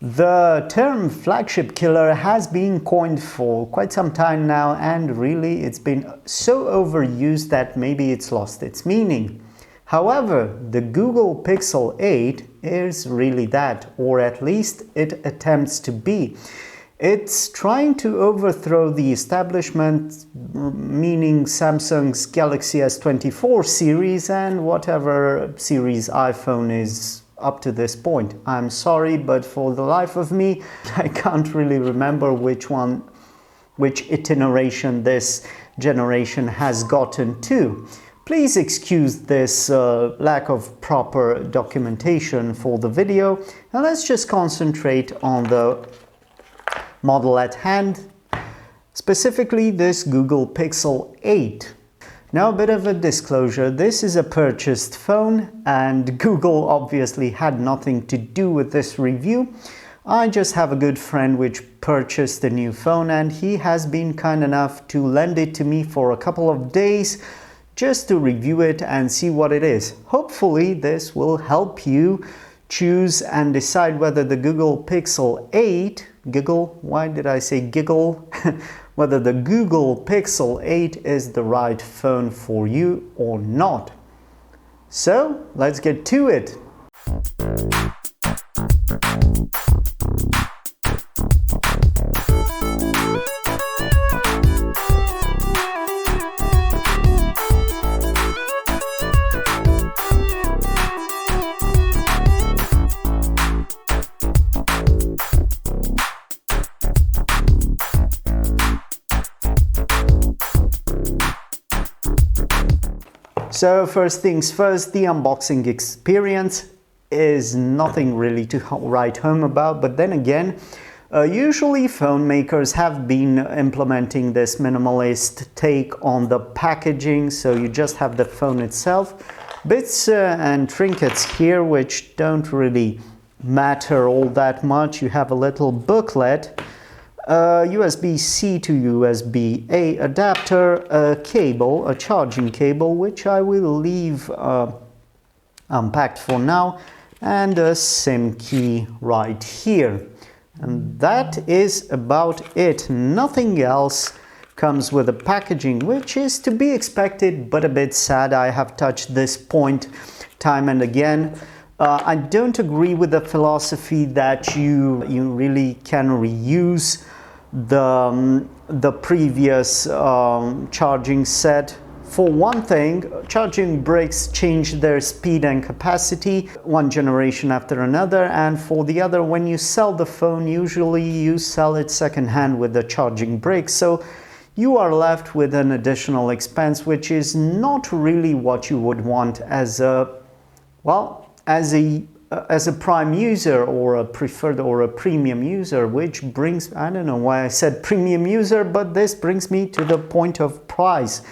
The term flagship killer has been coined for quite some time now, and really it's been so overused that maybe it's lost its meaning. However, the Google Pixel 8 is really that, or at least it attempts to be. It's trying to overthrow the establishment, meaning Samsung's Galaxy S24 series and whatever series iPhone is up to this point. I'm sorry, but for the life of me, I can't really remember which iteration this generation has gotten to. Please excuse this lack of proper documentation for the video, and let's just concentrate on the model at hand, specifically this Google Pixel 8. Now, a bit of a disclosure, this is a purchased phone and Google obviously had nothing to do with this review. I just have a good friend which purchased a new phone and he has been kind enough to lend it to me for a couple of days just to review it and see what it is. Hopefully this will help you choose and decide whether the Google Pixel 8, giggle, why did I say giggle? Whether the Google Pixel 8 is the right phone for you or not. So let's get to it. So first things first, the unboxing experience is nothing really to write home about, but then again, usually phone makers have been implementing this minimalist take on the packaging, so you just have the phone itself. Bits and trinkets here which don't really matter all that much. You have a little booklet, USB-C to USB-A adapter, a cable, a charging cable, which I will leave unpacked for now, and a SIM key right here. And that is about it. Nothing else comes with the packaging, which is to be expected, but a bit sad. I have touched this point time and again. I don't agree with the philosophy that you really can reuse the previous charging set. For one thing, charging bricks change their speed and capacity one generation after another, and for the other, when you sell the phone, usually you sell it secondhand with the charging brick, so you are left with an additional expense, which is not really what you would want as a prime user or a preferred or a premium user, which brings, I don't know why I said premium user, but this brings me to the point of price.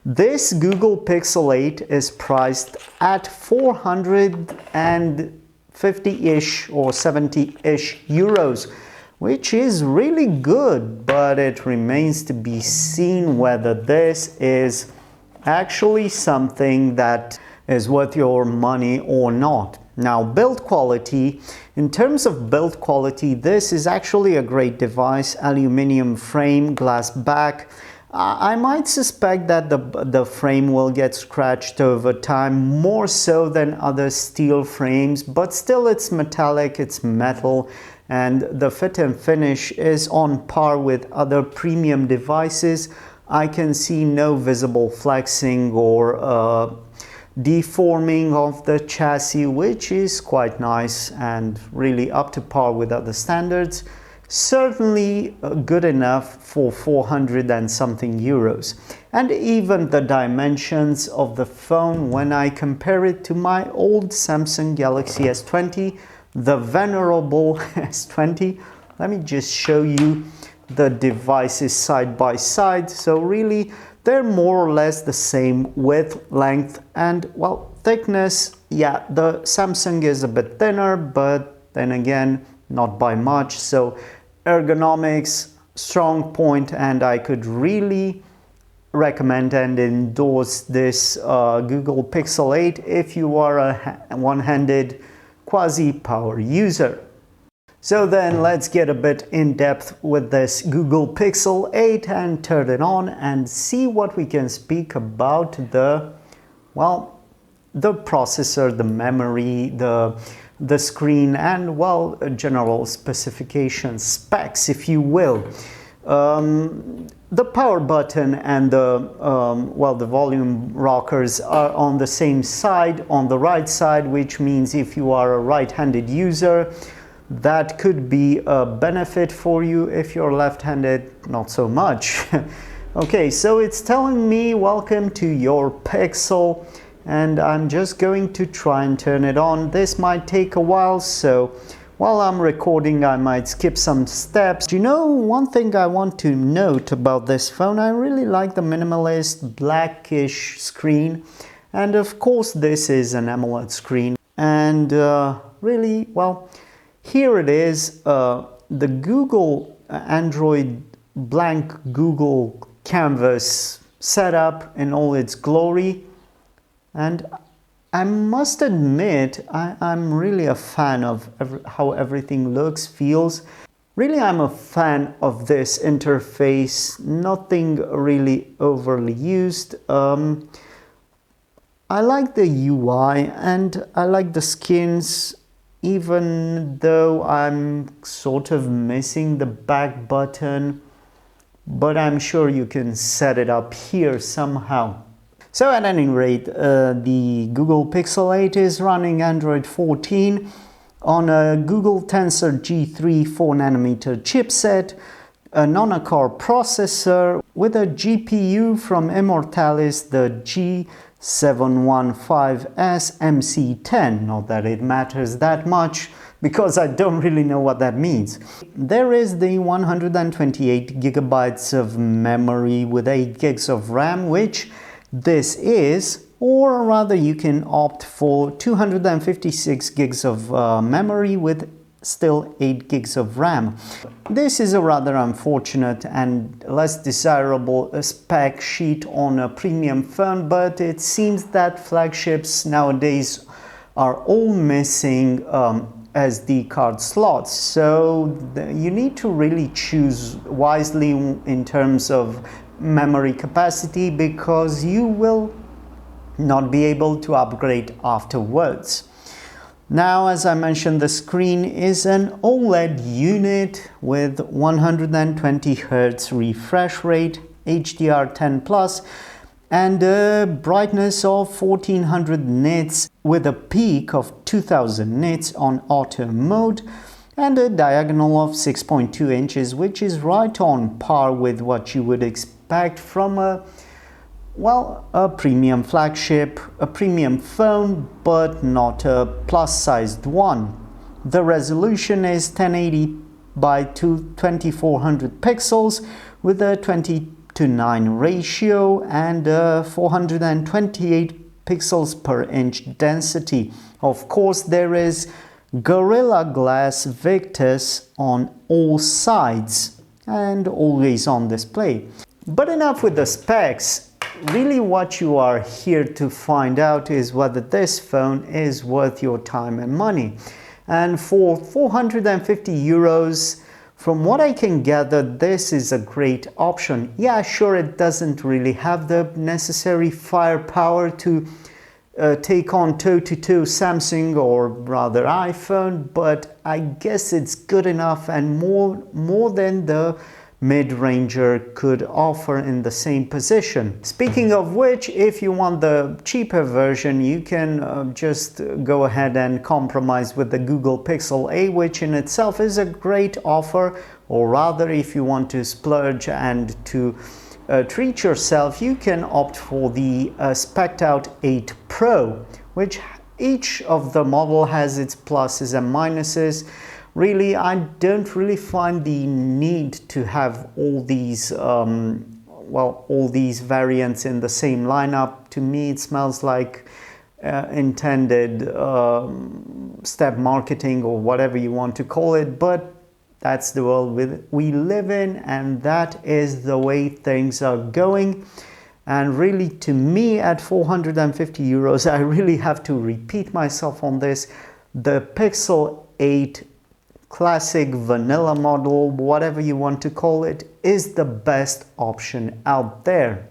This Google Pixel 8 is priced at 450-ish or 70-ish euros, which is really good, but it remains to be seen whether this is actually something that is worth your money or not. Now, build quality. In terms of build quality, this is actually a great device. Aluminium frame, glass back. I might suspect that the frame will get scratched over time, more so than other steel frames, but still it's metallic, it's metal, and the fit and finish is on par with other premium devices. I can see no visible flexing or deforming of the chassis, which is quite nice and really up to par with other standards. Certainly good enough for 400 and something euros. And even the dimensions of the phone, when I compare it to my old Samsung Galaxy S20, the venerable S20, let me just show you the devices side by side. So really they're more or less the same width, length, and well, thickness. Yeah, the Samsung is a bit thinner, but then again, not by much. So ergonomics, strong point, and I could really recommend and endorse this Google Pixel 8 if you are a one-handed quasi-power user. So then let's get a bit in depth with this Google Pixel 8 and turn it on and see what we can speak about the processor, the memory, the screen, and general specifications, specs, if you will. The power button and the volume rockers are on the same side, on the right side, which means if you are a right-handed user, that could be a benefit for you. If you're left-handed, not so much. Okay, so it's telling me welcome to your Pixel, and I'm just going to try and turn it on. This might take a while, so while I'm recording I might skip some steps. You know, one thing I want to note about this phone, I really like the minimalist blackish screen, and of course this is an AMOLED screen, and really, well, here it is, the Google Android blank Google canvas setup in all its glory, and I must admit I'm really a fan of how everything looks, feels. Really, I'm a fan of this interface, nothing really overly used. I like the UI and I like the skins, even though I'm sort of missing the back button, but I'm sure you can set it up here somehow. So at any rate, the Google Pixel 8 is running Android 14 on a Google Tensor G3 4nm chipset, a non-core processor with a GPU from Immortalis, the G715S MC10. Not that it matters that much, because I don't really know what that means. There is the 128 gigabytes of memory with 8 gigs of RAM, which this is, or rather you can opt for 256 gigs of memory with still 8 gigs of RAM. This is a rather unfortunate and less desirable spec sheet on a premium phone, but it seems that flagships nowadays are all missing SD card slots, so you need to really choose wisely in terms of memory capacity, because you will not be able to upgrade afterwards. Now, as I mentioned, the screen is an OLED unit with 120 Hz refresh rate, HDR10 Plus, and a brightness of 1400 nits with a peak of 2000 nits on auto mode, and a diagonal of 6.2 inches, which is right on par with what you would expect from a premium flagship, a premium phone, but not a plus-sized one. The resolution is 1080 by 2400 pixels with a 20:9 ratio and a 428 pixels per inch density. Of course, there is Gorilla Glass Victus on all sides and always on display. But enough with the specs. Really, what you are here to find out is whether this phone is worth your time and money. And for 450 euros, from what I can gather, this is a great option. Yeah, sure, it doesn't really have the necessary firepower to take on toe-to-toe Samsung or rather iPhone, but I guess it's good enough and more than the mid-ranger could offer in the same position. Speaking of which, if you want the cheaper version, you can just go ahead and compromise with the Google Pixel 8, which in itself is a great offer, or rather, if you want to splurge and to treat yourself, you can opt for the Spec'd Out 8 Pro, which each of the model has its pluses and minuses. Really, I don't really find the need to have all these variants in the same lineup. To me, it smells like intended step marketing or whatever you want to call it, but that's the world we live in, and that is the way things are going. And really, to me, at 450 euros, I really have to repeat myself on this. The Pixel 8 classic vanilla model, whatever you want to call it, is the best option out there.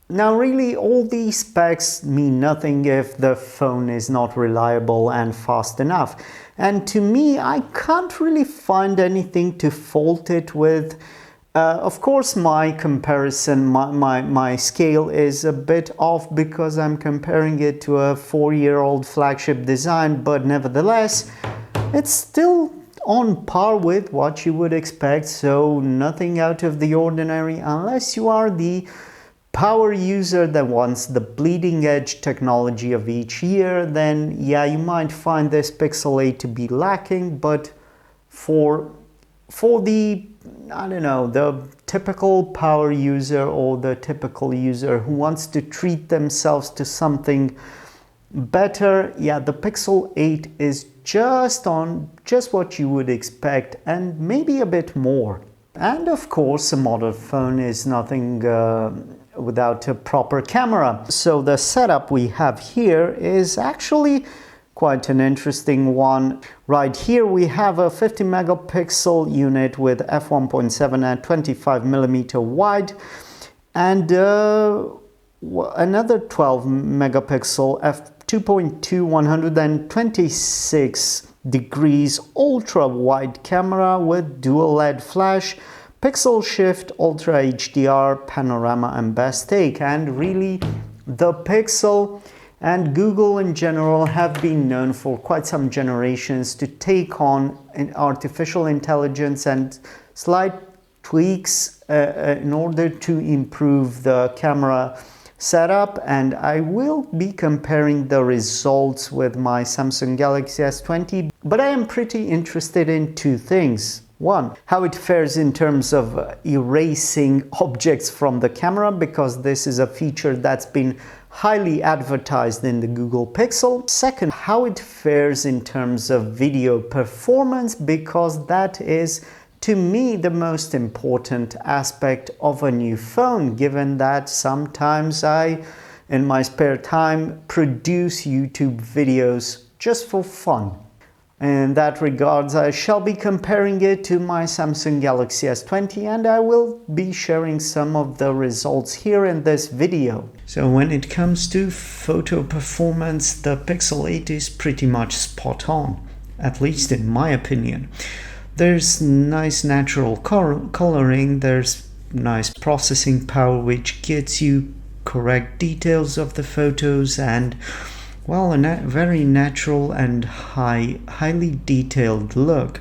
Now really all these specs mean nothing if the phone is not reliable and fast enough. And to me, I can't really find anything to fault it with. Of course, my comparison, my scale is a bit off because I'm comparing it to a 4-year-old flagship design, but nevertheless, it's still on par with what you would expect, so nothing out of the ordinary unless you are the power user that wants the bleeding edge technology of each year. Then yeah, you might find this Pixel 8 to be lacking, but for the, I don't know, the typical power user or the typical user who wants to treat themselves to something better, yeah, the Pixel 8 is just what you would expect and maybe a bit more. And of course, a modern phone is nothing without a proper camera. So the setup we have here is actually quite an interesting one. Right here we have a 50 megapixel unit with f1.7 and 25mm wide, and another 12 megapixel f2.2 126 degrees ultra wide camera with dual LED flash, pixel shift, ultra HDR, panorama and best take. And really the Pixel and Google in general have been known for quite some generations to take on artificial intelligence and slight tweaks in order to improve the camera setup. And I will be comparing the results with my Samsung Galaxy S20, but I am pretty interested in two things. One, how it fares in terms of erasing objects from the camera, because this is a feature that's been highly advertised in the Google Pixel. Second, how it fares in terms of video performance, because that is, to me, the most important aspect of a new phone, given that sometimes I, in my spare time, produce YouTube videos just for fun. In that regards, I shall be comparing it to my Samsung Galaxy S20, and I will be sharing some of the results here in this video. So when it comes to photo performance, the Pixel 8 is pretty much spot on, at least in my opinion. There's nice natural coloring, there's nice processing power which gets you correct details of the photos, and well, a very natural and highly detailed look.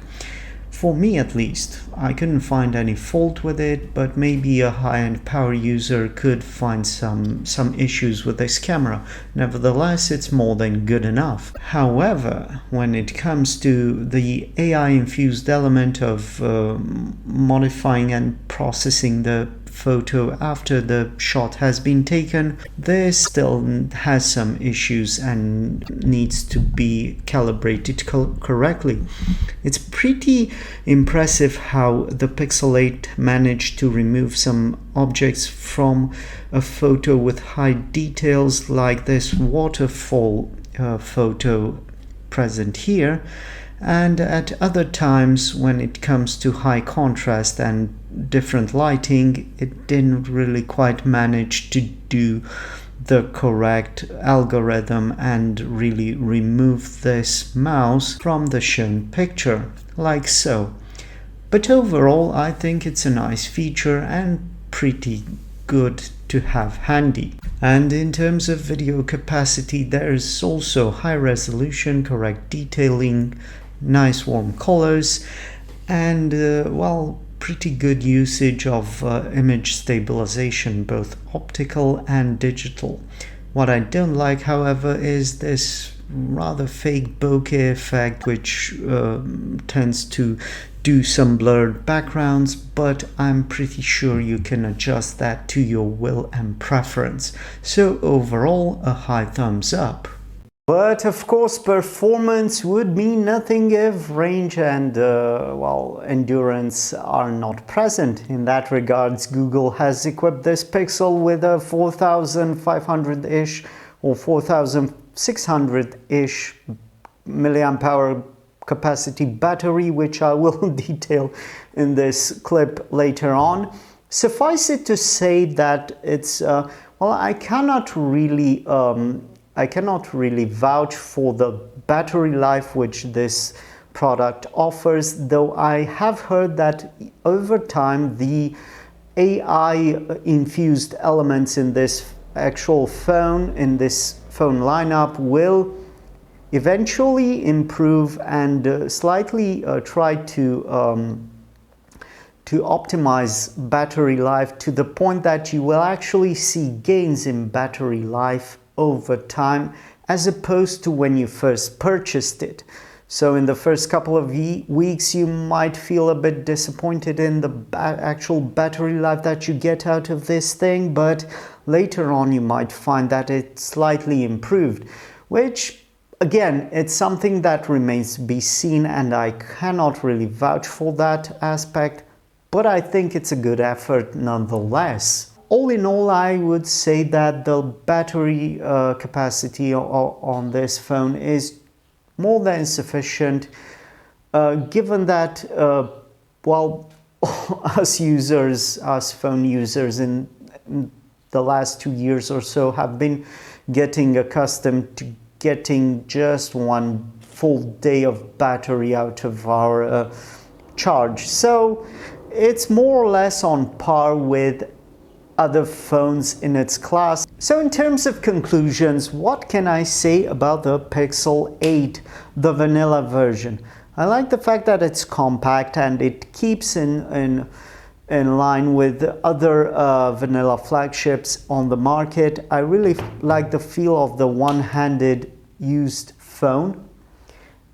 For me at least, I couldn't find any fault with it, but maybe a high-end power user could find some issues with this camera. Nevertheless, it's more than good enough. However, when it comes to the AI-infused element of modifying and processing the photo after the shot has been taken, this still has some issues and needs to be calibrated correctly. It's pretty impressive how the Pixel 8 managed to remove some objects from a photo with high details, like this waterfall photo present here, and at other times when it comes to high contrast and different lighting, it didn't really quite manage to do the correct algorithm and really remove this mouse from the shown picture, like so. But overall, I think it's a nice feature and pretty good to have handy. And in terms of video capacity, there's also high resolution, correct detailing, nice warm colors, and well, pretty good usage of image stabilization, both optical and digital. What I don't like, however, is this rather fake bokeh effect, which tends to do some blurred backgrounds, but I'm pretty sure you can adjust that to your will and preference. So overall, a high thumbs up. But of course, performance would mean nothing if range and well, endurance are not present. In that regards, Google has equipped this Pixel with a 4500-ish or 4600-ish milliamp hour capacity battery, which I will detail in this clip later on. Suffice it to say that it's well, I cannot really vouch for the battery life which this product offers, though I have heard that over time the AI infused elements in this actual phone, in this phone lineup, will eventually improve and slightly try to optimize battery life to the point that you will actually see gains in battery life over time, as opposed to when you first purchased it. So in the first couple of weeks you might feel a bit disappointed in the actual battery life that you get out of this thing, but later on you might find that it's slightly improved, which again, it's something that remains to be seen, and I cannot really vouch for that aspect, but I think it's a good effort nonetheless. All in all, I would say that the battery capacity on this phone is more than sufficient, given that, well, us users, us phone users in the last 2 years or so have been getting accustomed to getting just one full day of battery out of our charge. So it's more or less on par with other phones in its class. So in terms of conclusions, what can I say about the Pixel 8, the vanilla version? I like the fact that it's compact and it keeps in line with other vanilla flagships on the market. I really like the feel of the one-handed used phone.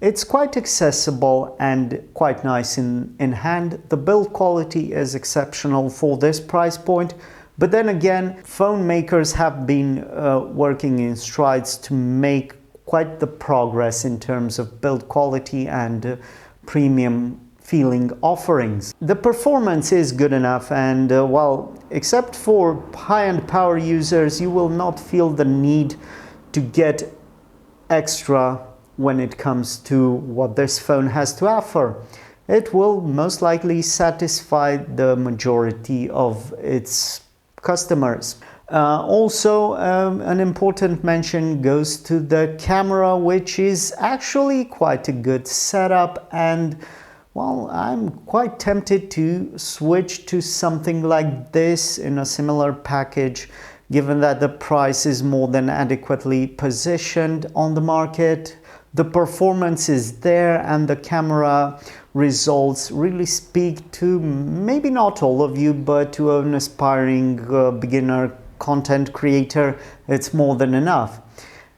It's quite accessible and quite nice in hand. The build quality is exceptional for this price point. But then again, phone makers have been working in strides to make quite the progress in terms of build quality and premium feeling offerings. The performance is good enough, and well, except for high-end power users, you will not feel the need to get extra when it comes to what this phone has to offer. It will most likely satisfy the majority of its customers. Also, an important mention goes to the camera, which is actually quite a good setup, and well, I'm quite tempted to switch to something like this in a similar package, given that the price is more than adequately positioned on the market. The performance is there, and the camera results really speak to maybe not all of you, but to an aspiring beginner content creator, it's more than enough.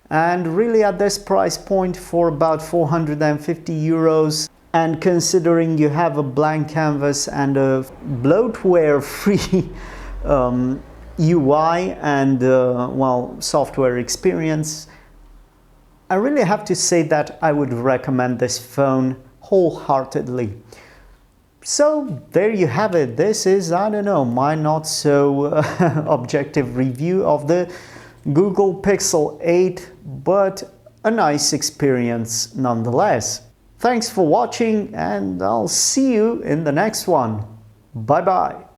And really at this price point, for about 450 euros, and considering you have a blank canvas and a bloatware-free UI and well, software experience, I really have to say that I would recommend this phone wholeheartedly. So there you have it. This is, I don't know, my not so objective review of the Google Pixel 8, but a nice experience nonetheless. Thanks for watching, and I'll see you in the next one. Bye bye.